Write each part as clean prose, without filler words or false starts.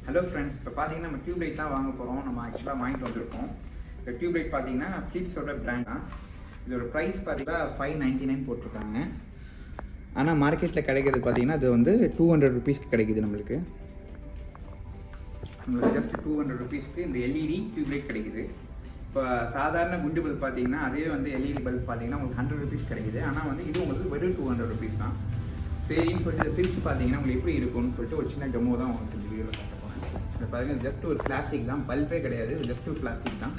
Hello friends, இப்போ பார்த்தீங்கன்னா நம்ம டியூப் லைட் தான் வாங்க போகிறோம். நம்ம ஆக்சுவலாக வாங்கிட்டு வந்திருக்கோம். இந்த டியூப் லைட் பார்த்தீங்கன்னா ஃபிலிப்ஸோட பிராண்ட் தான். இதோட ப்ரைஸ் பார்த்தீங்கன்னா 599 போட்டிருக்காங்க. ஆனால் மார்க்கெட்டில் கிடைக்கிறது பார்த்தீங்கன்னா அது வந்து 200 ருபீஸ்க்கு கிடைக்குது. நம்மளுக்கு ஜஸ்ட் 200 ருபீஸ்க்கு இந்த எல்இடி டியூப் லைட் கிடைக்குது. இப்போ சாதாரண குண்டு பல்ப் பார்த்தீங்கன்னா அதே வந்து எல்இடி பல்ப் பார்த்தீங்கன்னா உங்களுக்கு 100 ருபீஸ் கிடைக்குது. ஆனால் வந்து இது உங்களுக்கு வெறும் 200 ருபீஸ் தான். சரின்னு சொல்லிட்டு இதை பிரித்து பார்த்தீங்கன்னா உங்களுக்கு எப்படி இருக்கும்னு சொல்லிட்டு ஒரு சின்ன டெமோ தான் உங்களுக்கு இந்த வீடியோவில் காட்ட போகிறேன். இதை பாருங்கள், ஜஸ்ட் ஒரு பிளாஸ்டிக் தான், பல்பே கிடையாது, ஜஸ்ட் ஒரு பிளாஸ்டிக் தான்.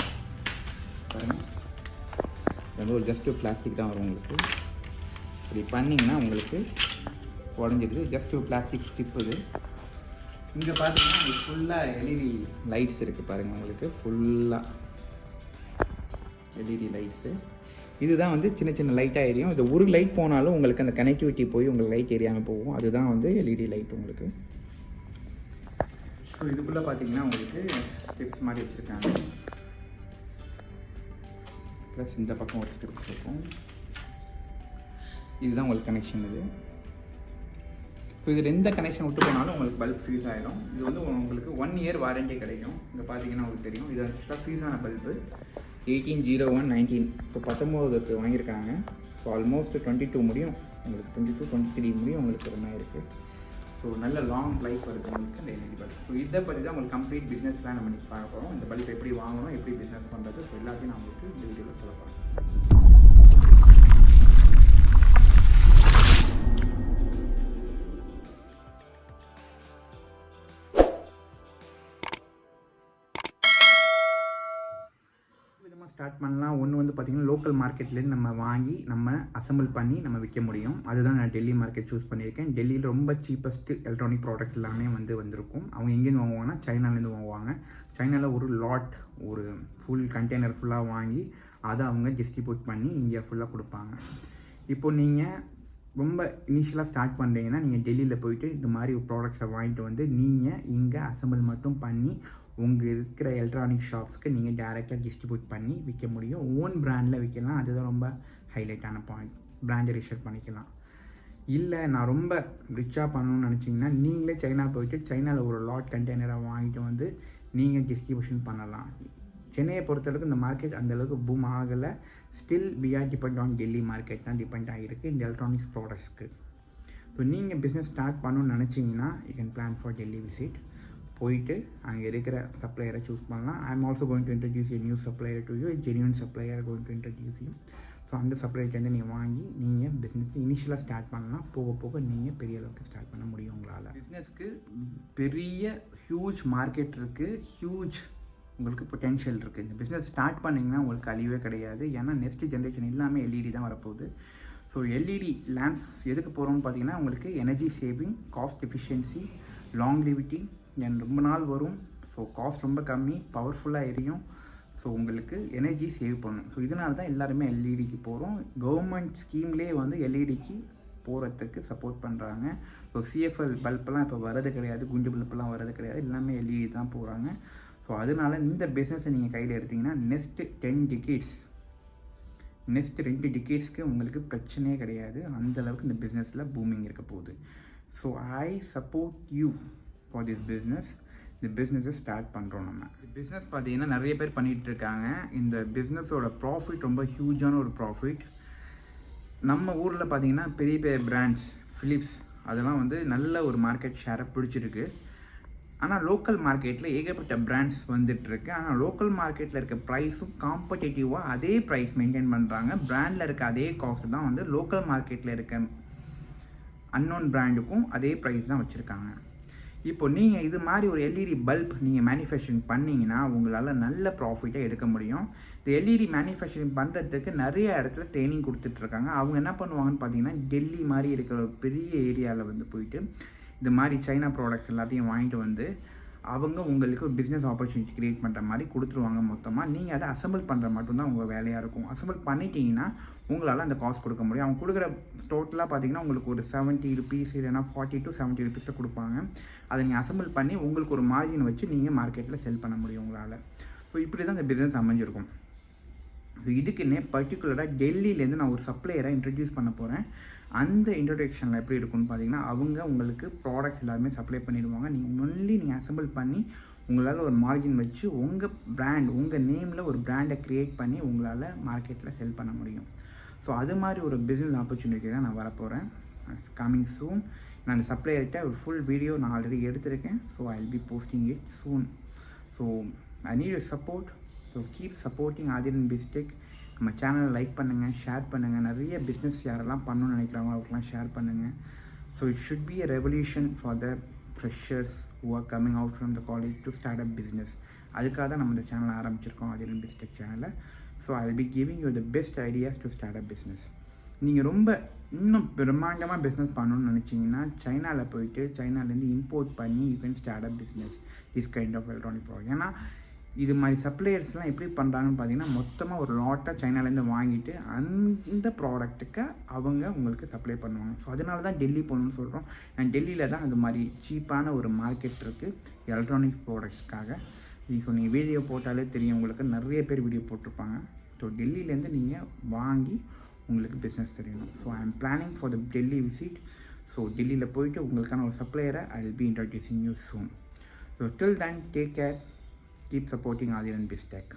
பாருங்கள், இது ஒரு ஜஸ்ட் ஒரு பிளாஸ்டிக் தான் வரும். உங்களுக்கு இப்படி பண்ணிங்கன்னா உங்களுக்கு உடஞ்சிடுது. ஜஸ்ட் ஒரு பிளாஸ்டிக் ஸ்டிப் இது. இங்கே பார்த்தீங்கன்னா உங்களுக்கு ஃபுல்லாக எல்இடி லைட்ஸ் இருக்குது. பாருங்கள், உங்களுக்கு ஃபுல்லாக எல்இடி லைட்ஸு. இதுதான் வந்து சின்ன சின்ன லைட்டாக எரியும். இது ஒரு லைட் போனாலும் உங்களுக்கு அந்த கனெக்டிவிட்டி போய் உங்களுக்கு லைட் எரியாமல் போகும். அதுதான் வந்து எல்இடி லைட் உங்களுக்கு. ஸோ இதுக்குள்ளே பார்த்தீங்கன்னா உங்களுக்கு ஸ்ட்ரிப்ஸ் மாதிரி வச்சுருக்காங்க. ப்ளஸ் இந்த பக்கம் ஒரு ஸ்ட்ரிப்ஸ் இருக்கும். இதுதான் உங்களுக்கு கனெக்ஷன். இது ஸோ இது எந்த கனெக்ஷன் விட்டு போனாலும் உங்களுக்கு பல்ப் ஃப்யூஸ் ஆகிடும். இது வந்து உங்களுக்கு 1 இயர் வாரண்டி கிடைக்கும். இங்கே பார்த்தீங்கன்னா உங்களுக்கு தெரியும், இது ஆக்சுவலாக ஃப்யூஸான பல்பு. 18/01/19 ஸோ 19 வாங்கியிருக்காங்க. ஸோ ஆல்மோஸ்ட் 22 முடியும் உங்களுக்கு, 22-23 முடியும் உங்களுக்கு ரன் ஆகிருக்கு. ஸோ நல்ல லாங் லைஃப் வருது உங்களுக்கு இந்த எல்இடி பல்ப். ஸோ இதை பற்றி தான் உங்களுக்கு கம்ப்ளீட் பிஸ்னஸ் பிளான் நம்ம இன்றைக்கி பார்க்க போகிறோம். இந்த பல்ப் எப்படி வாங்கணும், எப்படி பிஸ்னஸ் பண்ணுறது, ஸோ எல்லாத்தையும் நான் உங்களுக்கு இந்த வீடியோவில் சொல்ல போகிறேன். ஸ்டார்ட் பண்ணலாம். ஒன்று வந்து பார்த்திங்கன்னா லோக்கல் மார்க்கெட்லேருந்து நம்ம வாங்கி நம்ம அசம்பிள் பண்ணி நம்ம விற்க முடியும். அதுதான் நான் டெல்லி மார்க்கெட் சூஸ் பண்ணியிருக்கேன். டெல்லியில் ரொம்ப சீப்பஸ்ட்டு எலக்ட்ரானிக் ப்ராடக்ட் எல்லாமே வந்திருக்கும். அவங்க எங்கேருந்து வாங்குவாங்கன்னா சைனாலேருந்து வாங்குவாங்க. சைனாவில் ஒரு லாட், ஒரு ஃபுல் கண்டெய்னர் ஃபுல்லாக வாங்கி அதை அவங்க டிஸ்ட்ரிபியூட் பண்ணி இந்தியா ஃபுல்லாக கொடுப்பாங்க. இப்போது நீங்கள் ரொம்ப இனிஷியலாக ஸ்டார்ட் பண்ணுறீங்கன்னா நீங்கள் டெல்லியில் போயிட்டு இந்த மாதிரி ப்ராடக்ட்ஸை வாங்கிட்டு வந்து நீங்கள் இங்கே அசம்பிள் மட்டும் பண்ணி உங்கள் இருக்கிற எலக்ட்ரானிக் ஷாப்ஸ்க்கு நீங்கள் டேரெக்டாக டிஸ்ட்ரிபியூட் பண்ணி விற்க முடியும். ஓன் பிராண்டில் விற்கலாம். அதுதான் ரொம்ப ஹைலைட்டான பாயிண்ட். பிராண்டை ரிஜிஸ்டர் பண்ணிக்கலாம். இல்லை நான் ரொம்ப ரிச்சாக பண்ணணும்னு நினச்சிங்கன்னா நீங்களே சைனா போயிட்டு சைனாவில் ஒரு லாட் கண்டெய்னரை வாங்கிட்டு வந்து நீங்கள் டிஸ்ட்ரிபியூஷன் பண்ணலாம். சென்னையை பொறுத்தளவுக்கு இந்த மார்க்கெட் அந்தளவுக்கு பூம் ஆகலை. Still we are depend on Delhi market தான் டிபெண்ட் ஆகிருக்கு இந்த எலக்ட்ரானிக்ஸ் ப்ராடக்ட்ஸ்க்கு. ஸோ நீங்கள் பிஸ்னஸ் ஸ்டார்ட் பண்ணணும்னு நினச்சிங்கன்னா you can plan for Delhi visit. போயிட்டு அங்கே இருக்கிற சப்ளையரை சூஸ் பண்ணலாம். I am also going to introduce a new supplier to you, genuine supplier going to introduce you. So அந்த சப்ளையர்கிட்ட நீங்கள் வாங்கி நீங்கள் பிஸ்னஸ் இனிஷியலாக ஸ்டார்ட் பண்ணலாம். போக போக நீங்கள் பெரிய அளவுக்கு ஸ்டார்ட் பண்ண முடியும் உங்களால். பிஸ்னஸ்க்கு பெரிய ஹியூஜ் மார்க்கெட் இருக்குது, ஹியூஜ் உங்களுக்கு பொட்டென்ஷியல் இருக்குது. இந்த பிஸ்னஸ் ஸ்டார்ட் பண்ணிங்கன்னா உங்களுக்கு அழிவே கிடையாது. ஏன்னா நெக்ஸ்ட் ஜென்ரேஷன் எல்லாமே எல்இடி தான் வரப்போகுது. ஸோ எல்இடி லேம்ப்ஸ் எதுக்கு போகிறோம்னு பார்த்தீங்கன்னா உங்களுக்கு எனர்ஜி சேவிங், காஸ்ட் எஃபிஷியன்சி, லாங்லிவிட்டி, ரொம்ப நாள் வரும். ஸோ காஸ்ட் ரொம்ப கம்மி, பவர்ஃபுல்லாக எரியும். ஸோ உங்களுக்கு எனர்ஜி சேவ் பண்ணும். ஸோ இதனால தான் எல்லாருமே எல்இடிக்கு போகிறோம். கவர்மெண்ட் ஸ்கீம்லேயே வந்து எல்இடிக்கு போகிறதுக்கு சப்போர்ட் பண்ணுறாங்க. ஸோ சிஎஃப்எல் பல்பெல்லாம் இப்போ வரது கிடையாது, குண்டு பல்பெல்லாம் வரது கிடையாது, எல்லாமே எல்இடி தான் போகிறாங்க. ஸோ அதனால இந்த பிஸ்னஸை நீங்கள் கையில் எடுத்திங்கன்னா நெக்ஸ்ட் 2 டிகேட்ஸ்க்கு உங்களுக்கு பிரச்சனையே கிடையாது. அந்தளவுக்கு இந்த பிஸ்னஸில் பூமிங் இருக்க போகுது. So I support you for this business. இந்த பிஸ்னஸை ஸ்டார்ட் பண்ணுறோம். நம்ம பிஸ்னஸ் பார்த்தீங்கன்னா நிறைய பேர் பண்ணிகிட்டு இருக்காங்க. இந்த பிஸ்னஸோட ப்ராஃபிட் ரொம்ப ஹியூஜான ஒரு ப்ராஃபிட். நம்ம ஊரில் பார்த்தீங்கன்னா பெரிய பெரிய பிராண்ட்ஸ், ஃபிலிப்ஸ் அதெல்லாம் வந்து நல்ல ஒரு மார்க்கெட் ஷேரை பிடிச்சிருக்கு. ஆனால் லோக்கல் மார்க்கெட்டில் ஏகப்பட்ட பிராண்ட்ஸ் வந்துட்டுருக்கு. ஆனால் லோக்கல் மார்க்கெட்டில் இருக்க ப்ரைஸும் காம்படிட்டிவாக அதே ப்ரைஸ் மெயின்டைன் பண்ணுறாங்க. பிராண்டில் இருக்க அதே காஸ்ட் தான் வந்து லோக்கல் மார்க்கெட்டில் இருக்க அன்னோன் பிராண்டுக்கும் அதே ப்ரைஸ் தான் வச்சுருக்காங்க. இப்போ நீங்கள் இது மாதிரி ஒரு எல்இடி பல்ப் நீங்கள் மேனுஃபேக்சரிங் பண்ணிங்கன்னா உங்களால் நல்ல ப்ராஃபிட்டை எடுக்க முடியும். இந்த எல்இடி மேனுஃபேக்சரிங் பண்ணுறதுக்கு நிறைய இடத்துல ட்ரைனிங் கொடுத்துட்ருக்காங்க. அவங்க என்ன பண்ணுவாங்கன்னு பார்த்தீங்கன்னா டெல்லி மாதிரி இருக்கிற ஒரு பெரிய ஏரியாவில் வந்து போயிட்டு இந்த மாதிரி சைனா ப்ராடக்ட்ஸ் எல்லாத்தையும் வாங்கிட்டு வந்து அவங்க உங்களுக்கு ஒரு பிஸ்னஸ் ஆப்பர்ச்சுனிட்டி க்ரியேட் பண்ணுற மாதிரி கொடுத்துருவாங்க மொத்தமாக. நீங்கள் அதை அசம்பிள் பண்ணுற மட்டும்தான் உங்கள் வேலையாக இருக்கும். அசம்பிள் பண்ணிட்டீங்கன்னா உங்களால் அந்த காஸ்ட் கொடுக்க முடியும். அவங்க கொடுக்குற டோட்டலாக பார்த்தீங்கன்னா உங்களுக்கு ஒரு 70 ருபீஸ் இல்லைனா 40 to 70 ருபீஸில் கொடுப்பாங்க. அதை நீங்கள் அசம்பிள் பண்ணி உங்களுக்கு ஒரு மார்ஜின் வச்சு நீங்கள் மார்க்கெட்டில் செல் பண்ண முடியும் உங்களால். ஸோ இப்படி தான் இந்த பிஸ்னஸ் அமைஞ்சிருக்கும். ஸோ இதுக்குன்னே பர்டிகுலராக டெல்லியிலேருந்து நான் ஒரு சப்ளையரை இன்ட்ரடியூஸ் பண்ண போகிறேன். அந்த இன்ட்ரடக்ஷனில் எப்படி இருக்குன்னு பார்த்தீங்கன்னா அவங்க உங்களுக்கு ப்ராடக்ட்ஸ் எல்லாருமே சப்ளை பண்ணிடுவாங்க. நீங்கள் ஒன்லி நீங்கள் அசம்பிள் பண்ணி உங்களால் ஒரு மார்ஜின் வச்சு உங்கள் பிராண்ட், உங்கள் நேமில் ஒரு பிராண்டை க்ரியேட் பண்ணி உங்களால் மார்க்கெட்டில் செல் பண்ண முடியும். ஸோ அது மாதிரி ஒரு பிஸ்னஸ் ஆப்பர்ச்சுனிட்டி தான் நான் வரப்போகிறேன். Coming soon. நான் அந்த சப்ளையர்கிட்ட ஒரு ஃபுல் வீடியோ நான் ஆல்ரெடி எடுத்திருக்கேன். So I will be posting it soon. So I need your support. So keep supporting Adiran Biztech. நம்ம சேனலை லைக் பண்ணுங்கள், ஷேர் பண்ணுங்கள். நிறைய பிஸ்னஸ் யாரெல்லாம் பண்ணணும்னு நினைக்கிறாங்களோ அவருக்கெல்லாம் ஷேர் பண்ணுங்கள். So it should be a revolution for the freshers who are coming out from the college to start up business. அதுக்காக தான் நம்ம இந்த சேனலை ஆரம்பிச்சிருக்கோம், ஆதிரன் பிஸ்டெக் சேனலை. So I will be giving you the best ideas to start up business. நீங்கள் ரொம்ப இன்னும் பிரம்மாண்டமாக பிஸ்னஸ் பண்ணணும்னு நினச்சிங்கன்னா சைனாவில் போயிட்டு சைனாலேருந்து இம்போர்ட் பண்ணி you can start up business this kind of electronic product. ஏன்னா இது மாதிரி சப்ளையர்ஸ்லாம் எப்படி பண்ணுறாங்கன்னு பார்த்தீங்கன்னா மொத்தமாக ஒரு லாட்டாக சைனாலேருந்து வாங்கிட்டு அந்த ப்ராடக்ட்டுக்கு அவங்க உங்களுக்கு சப்ளை பண்ணுவாங்க. ஸோ அதனால தான் டெல்லி போகணுன்னு சொல்கிறோம். நான் டெல்லியில் தான் அது மாதிரி சீப்பான ஒரு மார்க்கெட் இருக்குது எலக்ட்ரானிக் ப்ராடக்ட்ஸ்க்காக. இப்போ நீங்கள் வீடியோ போட்டாலே தெரியும், உங்களுக்கு நிறைய பேர் வீடியோ போட்டிருப்பாங்க. ஸோ டெல்லியிலேருந்து நீங்கள் வாங்கி உங்களுக்கு பிஸ்னஸ் தெரியணும். So I am planning for the Delhi visit. So டெல்லியில் போயிட்டு உங்களுக்கான ஒரு சப்ளையரை I will be introducing you soon. So till then take care. Keep supporting Adiran Biztech.